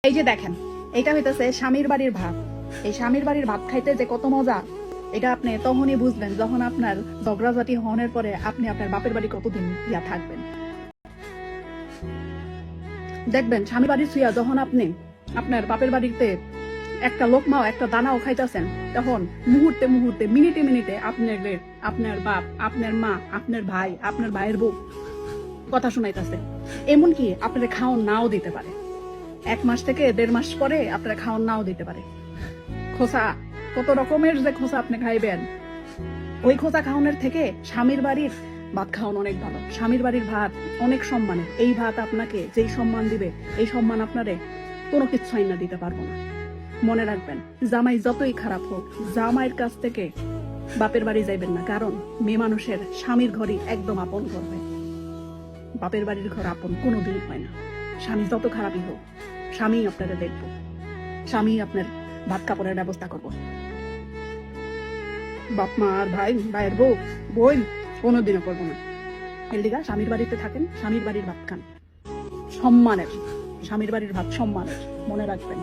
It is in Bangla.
এই যে দেখেন, এটা হইতেছে স্বামীর বাড়ির ভাত। এই স্বামীর বাড়ির ভাত খাইতে যে কত মজা, এটা আপনি তখনই বুঝবেন যখন আপনার ঝগড়াঝাটি হওয়ার পরে আপনি আপনার বাপের বাড়ি কতদিন ইয়া থাকবেন। দেখবেন স্বামী বাড়ি ছুঁয়া যখন আপনি আপনার বাপের বাড়িতে একটা লোকমাও একটা দানাও খাইতেছেন, তখন মুহূর্তে মুহূর্তে মিনিটে মিনিটে আপনার বাপ, আপনার মা, আপনার ভাই, আপনার ভাইয়ের বউ কথা শোনাইতেছে। এমনকি আপনার খাওয়ান নাও দিতে পারে, 1 মাস থেকে 1.5 মাস পরে আপনার খাওয়ান নাও দিতে পারে। খোসা, কত রকমের যে খোসা আপনি খাইবেন, ওই খোসা খাওয়ানোর থেকে স্বামীর বাড়ির ভাত খাওয়ানো অনেক ভালো। স্বামীর বাড়ির ভাত অনেক সম্মানের। এই ভাত আপনাকে যেই সম্মান দিবে, এই সম্মান আপনারে কোনো কিছু না দিতে পারবো না। মনে রাখবেন, জামাই যতই খারাপ হোক, জামাইয়ের কাছ থেকে বাপের বাড়ি যাইবেন না, কারণ মেয়ে মানুষের স্বামীর ঘরই একদম আপন ঘর হয়। বাপের বাড়ির ঘর আপন কোনোদিন হয় না। স্বামী যত খারাপই হোক, স্বামী আপনারা দেখবো, স্বামী আপনার ভাত কাপড়ের ব্যবস্থা করবো। বাপ মা আর ভাই, ভাইয়ের বউ, বোন কোনোদিনও করবো না। এর লিগা স্বামীর বাড়িতে থাকেন, স্বামীর বাড়ির ভাত খান, সম্মানের। স্বামীর বাড়ির ভাত সম্মানের, মনে রাখবেন।